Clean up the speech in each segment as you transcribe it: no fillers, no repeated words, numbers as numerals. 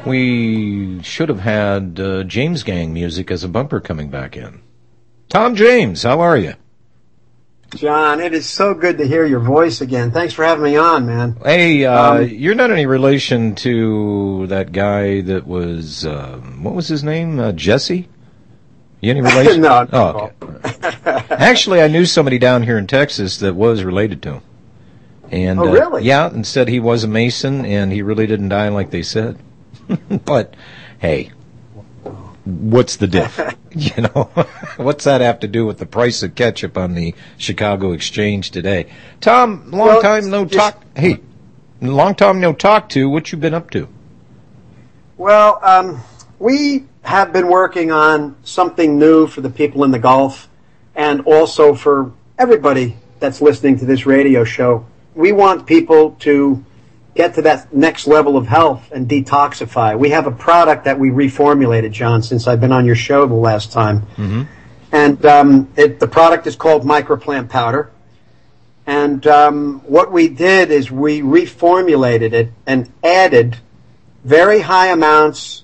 We should have had James Gang music as a bumper coming back in. Tom James, how are you? John, it is so good to hear your voice again. Thanks for having me on, man. Hey, you're not any relation to that guy that was, what was his name? Jesse? You any relation? No. Oh, okay. Actually, I knew somebody down here in Texas that was related to him. And, oh, really? Yeah, and said he was a Mason, and he really didn't die like they said. But, hey, what's the diff? You know, what's that have to do with the price of ketchup on the Chicago Exchange today? Tom, long time no talk. Hey, long time no talk to. What you been up to? Well, we have been working on something new for the people in the Gulf and also for everybody that's listening to this radio show. We want people to get to that next level of health and detoxify. We have a product that we reformulated, John, since I've been on your show the last time. Mm-hmm. And the product is called microplant powder. And what we did is we reformulated it and added very high amounts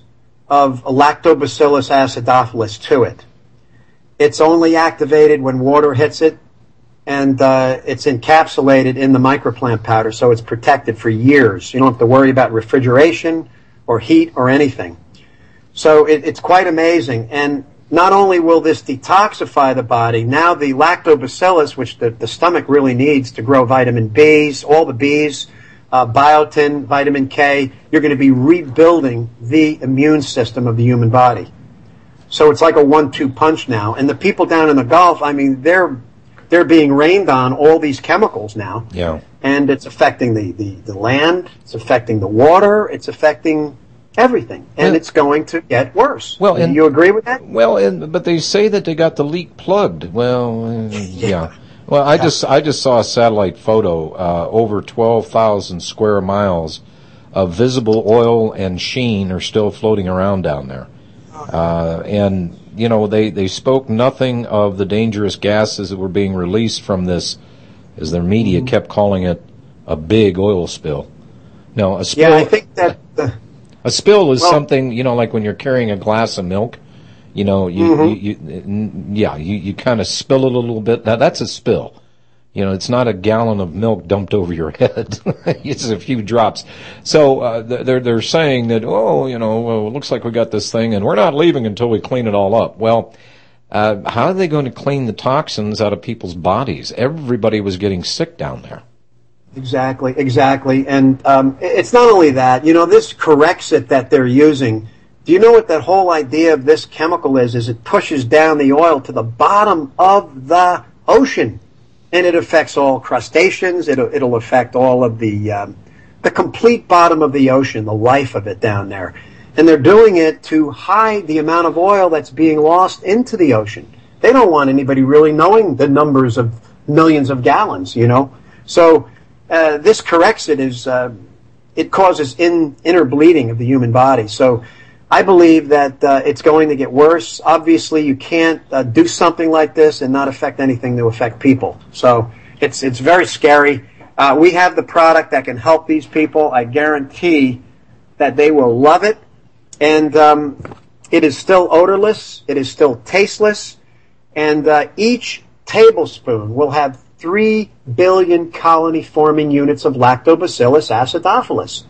of Lactobacillus acidophilus to it. It's only activated when water hits it, and it's encapsulated in the microplant powder, so it's protected for years. You don't have to worry about refrigeration or heat or anything. So it's quite amazing. And not only will this detoxify the body, now the lactobacillus, which the stomach really needs to grow vitamin Bs, all the Bs, biotin, vitamin K, you're going to be rebuilding the immune system of the human body. So it's like a 1-2 punch now. And the people down in the Gulf, I mean, they're being rained on all these chemicals now. Yeah. And it's affecting the land, it's affecting the water, it's affecting everything. And it's going to get worse. Well, do you agree with that? Well, but they say that they got the leak plugged. Well, yeah. Well, I just saw a satellite photo, over 12,000 square miles of visible oil and sheen are still floating around down there. And, you know, they spoke nothing of the dangerous gases that were being released from this, as their media kept calling it, a big oil spill. No, a spill. Yeah, I think that a spill is something, you know, like when you're carrying a glass of milk, you know, you kind of spill it a little bit. Now that's a spill. You know, it's not a gallon of milk dumped over your head. It's a few drops. So they're saying that, oh, you know, it looks like we got this thing, and we're not leaving until we clean it all up. Well, how are they going to clean the toxins out of people's bodies? Everybody was getting sick down there. Exactly. And it's not only that. You know, this Corexit that they're using, do you know what that whole idea of this chemical is? Is it pushes down the oil to the bottom of the ocean. And it affects all crustaceans. It'll affect all of the complete bottom of the ocean, the life of it down there. And they're doing it to hide the amount of oil that's being lost into the ocean. They don't want anybody really knowing the numbers of millions of gallons, you know. So this Corexit is it causes inner bleeding of the human body. So I believe that it's going to get worse. Obviously, you can't do something like this and not affect anything to affect people. So it's very scary. We have the product that can help these people. I guarantee that they will love it. And it is still odorless. It is still tasteless. And each tablespoon will have 3 billion colony-forming units of Lactobacillus acidophilus.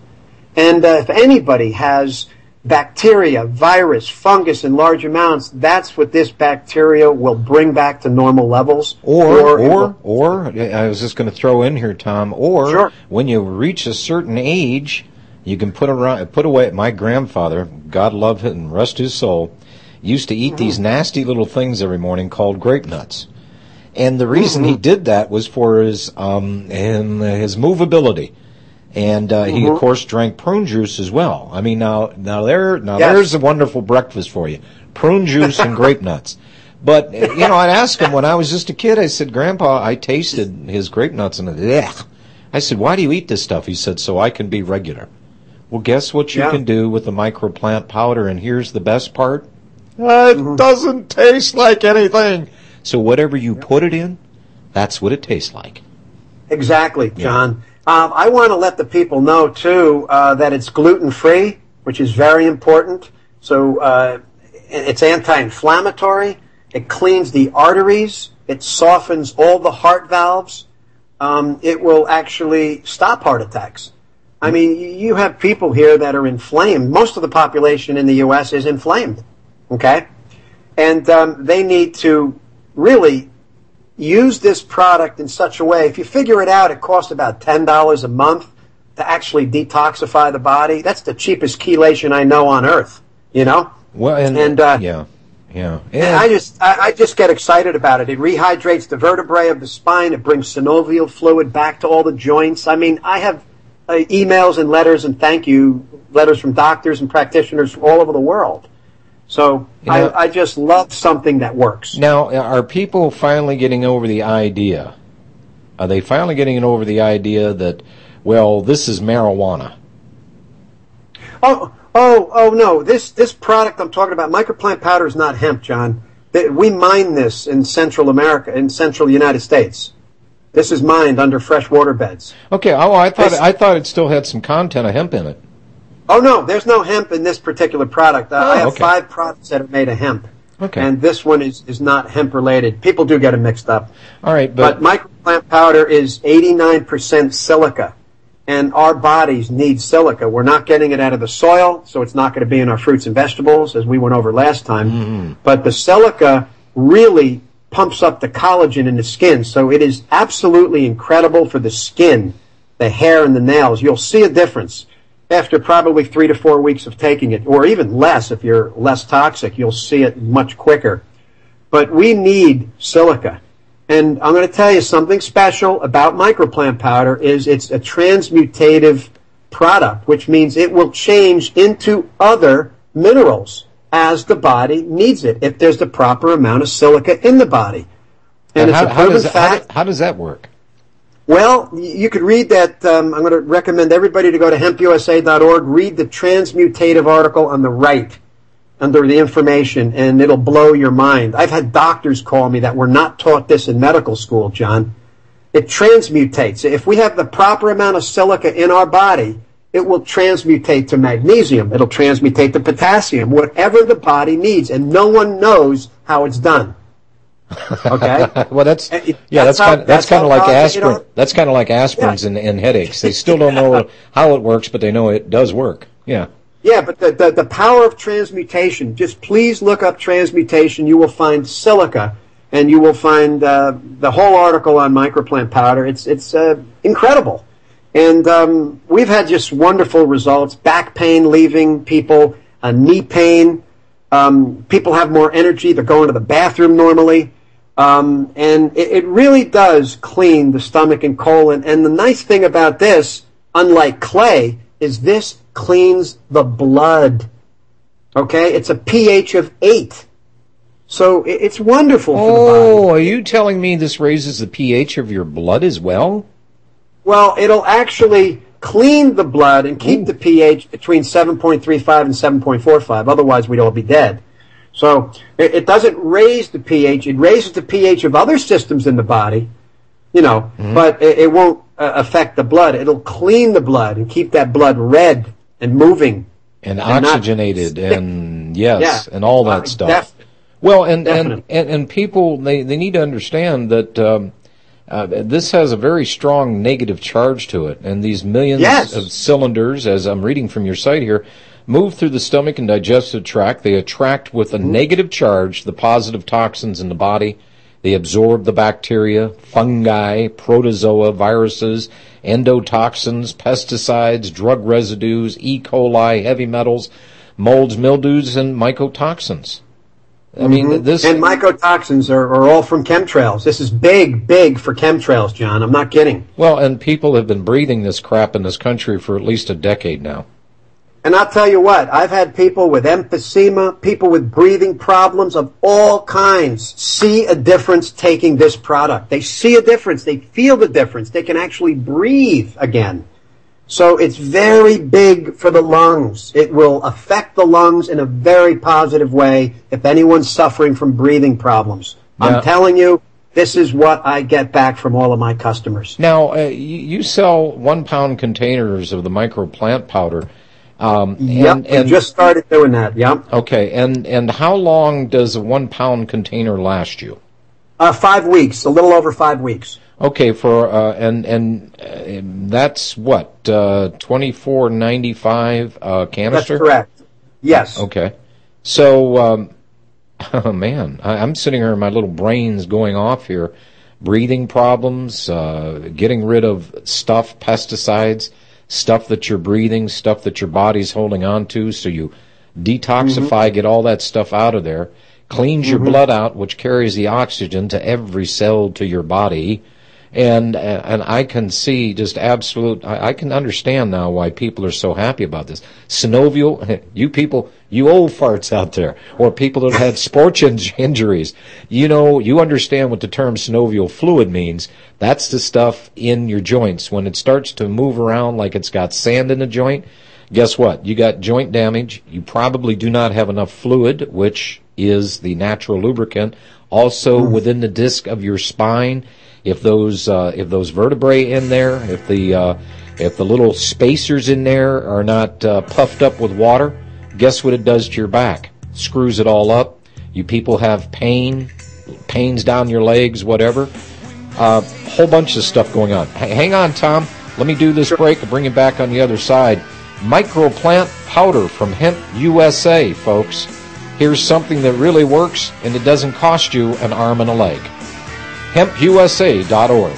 And if anybody has bacteria, virus, fungus in large amounts, that's what this bacteria will bring back to normal levels. Or I was just going to throw in here, Tom, when you reach a certain age, you can put away. My grandfather, God love him and rest his soul, used to eat these nasty little things every morning called grape nuts. And the reason he did that was for his movability. And he, of course, drank prune juice as well. I mean, there's a wonderful breakfast for you. Prune juice and grape nuts. But, you know, I'd ask him when I was just a kid, I said, Grandpa, I tasted his grape nuts, and I said, why do you eat this stuff? He said, so I can be regular. Well, guess what you can do with the microplant powder, and here's the best part. It doesn't taste like anything. So whatever you put it in, that's what it tastes like. Exactly, John. I want to let the people know, too, that it's gluten-free. which is very important. So it's anti-inflammatory. It cleans the arteries. It softens all the heart valves. It will actually stop heart attacks. I mean, you have people here that are inflamed. Most of the population in the U.S. is inflamed, okay? And they need to really use this product in such a way. If you figure it out, it costs about $10 a month to actually detoxify the body. That's the cheapest chelation I know on earth, you know? Well, and yeah. And I just get excited about it. It rehydrates the vertebrae of the spine. It brings synovial fluid back to all the joints. I mean, I have emails and letters and thank you letters from doctors and practitioners all over the world. So I just love something that works. Now, are people finally getting over the idea? Are they finally getting over the idea that, well, this is marijuana? Oh no! This product I'm talking about, microplant powder, is not hemp, John. We mine this in Central America, in Central United States. This is mined under fresh water beds. Okay. Oh, I thought it still had some content of hemp in it. Oh no, there's no hemp in this particular product. I have 5 products that are made of hemp. Okay. And this one is not hemp related. People do get them mixed up. All right, but microplant powder is 89% silica. And our bodies need silica. We're not getting it out of the soil, so it's not going to be in our fruits and vegetables, as we went over last time. Mm-hmm. But the silica really pumps up the collagen in the skin, so it is absolutely incredible for the skin, the hair, and the nails. You'll see a difference after probably 3 to 4 weeks of taking it, or even less if you're less toxic. You'll see it much quicker. But we need silica. And I'm going to tell you something special about microplant powder is it's a transmutative product, which means it will change into other minerals as the body needs it, if there's the proper amount of silica in the body. And it's a proven fact. How does that work? Well, you could read that. I'm going to recommend everybody to go to HempUSA.org, read the transmutative article on the right under the information, and it'll blow your mind. I've had doctors call me that were not taught this in medical school, John. It transmutates. If we have the proper amount of silica in our body, it will transmutate to magnesium. It'll transmutate to potassium, whatever the body needs, and no one knows how it's done. Okay. Well, that's kind of like aspirin. That's kind of like aspirins and headaches. They still don't know how it works, but they know it does work. Yeah. Yeah, but the power of transmutation. Just please look up transmutation. You will find silica, and you will find the whole article on microplant powder. It's incredible, and we've had just wonderful results. Back pain leaving people, knee pain. People have more energy. They're going to the bathroom normally. And it really does clean the stomach and colon. And the nice thing about this, unlike clay, is this cleans the blood. Okay? It's a pH of 8. So it's wonderful for the body. Oh, are you telling me this raises the pH of your blood as well? Well, it'll actually clean the blood and keep the pH between 7.35 and 7.45. Otherwise, we'd all be dead. So it doesn't raise the pH. It raises the pH of other systems in the body, but it won't affect the blood. It'll clean the blood and keep that blood red and moving. And oxygenated and all that stuff. Well, and people, they need to understand that this has a very strong negative charge to it. And these millions of cylinders, as I'm reading from your site here, move through the stomach and digestive tract. They attract with a negative charge the positive toxins in the body. They absorb the bacteria, fungi, protozoa, viruses, endotoxins, pesticides, drug residues, E. coli, heavy metals, molds, mildews, and mycotoxins. I mean, this... And mycotoxins are all from chemtrails. This is big for chemtrails, John. I'm not kidding. Well, and people have been breathing this crap in this country for at least a decade now. And I'll tell you what, I've had people with emphysema, people with breathing problems of all kinds see a difference taking this product. They see a difference. They feel the difference. They can actually breathe again. So it's very big for the lungs. It will affect the lungs in a very positive way if anyone's suffering from breathing problems. I'm telling you, this is what I get back from all of my customers. Now, you sell 1-pound containers of the microplant powder. We just started doing that. Yep. Okay, and how long does a 1 pound container last you? 5 weeks, a little over 5 weeks. Okay, for and that's what, $24.95 canister? That's correct. Yes. Okay, so oh man, I'm sitting here, my little brain's going off here. Breathing problems, getting rid of stuff, pesticides, stuff that you're breathing, stuff that your body's holding on to, so you detoxify, get all that stuff out of there, cleans your blood out, which carries the oxygen to every cell to your body. And I can see just I can understand now why people are so happy about this. Synovial, you people, you old farts out there, or people that had sports injuries, you understand what the term synovial fluid means. That's the stuff in your joints. When it starts to move around like it's got sand in the joint, guess what? You got joint damage. You probably do not have enough fluid, which is the natural lubricant. Also within the disc of your spine, if those vertebrae in there, if the little spacers in there are not puffed up with water, guess what it does to your back? Screws it all up. You people have pains down your legs, whatever. Whole bunch of stuff going on. Hang on, Tom. Let me do this break and bring it back on the other side. Microplant powder from HempUSA, folks. Here's something that really works, and it doesn't cost you an arm and a leg. HempUSA.org.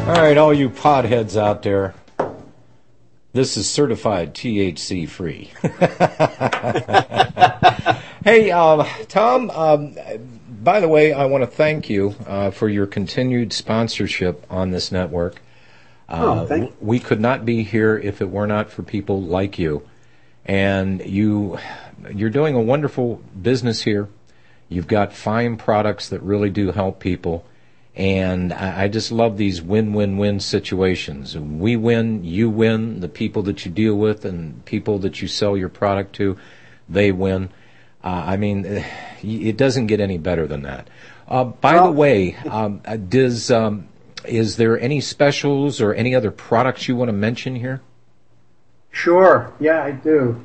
All right, all you potheads out there, this is certified THC free. Hey, Tom, by the way, I want to thank you for your continued sponsorship on this network. Thank you. We could not be here if it were not for people like you. And you're doing a wonderful business here. You've got fine products that really do help people, and I just love these win-win-win situations. We win, you win, the people that you deal with and people that you sell your product to, they win. I mean, it doesn't get any better than that. By the way, is there any specials or any other products you want to mention here? Sure. Yeah, I do.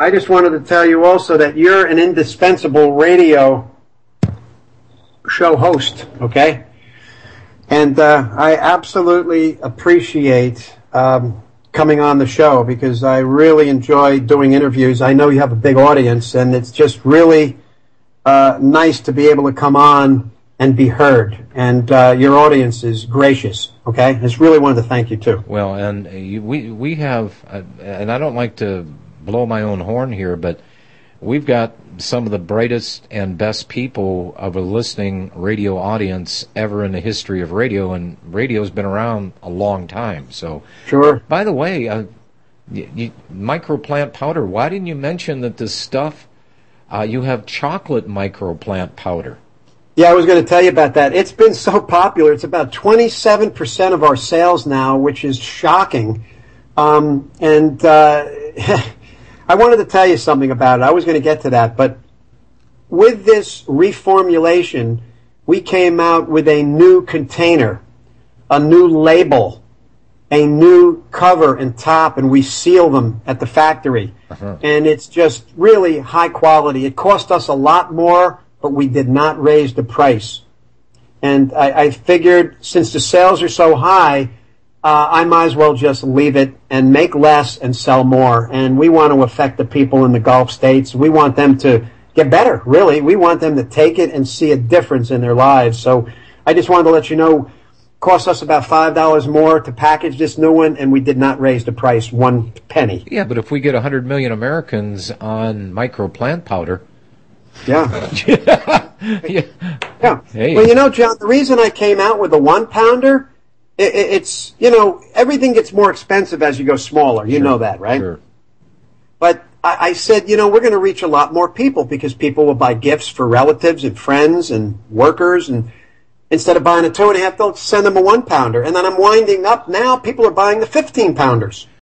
I just wanted to tell you also that you're an indispensable radio show host, okay? And I absolutely appreciate coming on the show because I really enjoy doing interviews. I know you have a big audience, and it's just really nice to be able to come on and be heard. And your audience is gracious, okay? I just really wanted to thank you, too. Well, and we have, and I don't like to blow my own horn here, but we've got some of the brightest and best people of a listening radio audience ever in the history of radio, and radio's been around a long time. So, sure. By the way, microplant powder, why didn't you mention that this stuff, you have chocolate microplant powder? Yeah, I was going to tell you about that. It's been so popular. It's about 27% of our sales now, which is shocking. I wanted to tell you something about it. I was going to get to that, but with this reformulation, we came out with a new container, a new label, a new cover and top, and we seal them at the factory. And it's just really high quality. It cost us a lot more, but we did not raise the price. And I figured since the sales are so high, I might as well just leave it and make less and sell more. And we want to affect the people in the Gulf states. We want them to get better, really. We want them to take it and see a difference in their lives. So I just wanted to let you know, it cost us about $5 more to package this new one, and we did not raise the price 1 penny. Yeah, but if we get 100 million Americans on microplant powder. Yeah. Yeah. Hey. Well, John, the reason I came out with the 1 pounder, it's, everything gets more expensive as you go smaller. You know that, right? Sure. But I said, we're going to reach a lot more people because people will buy gifts for relatives and friends and workers. And instead of buying a 2.5, they'll send them a 1 pounder. And then I'm winding up now. People are buying the 15 pounders.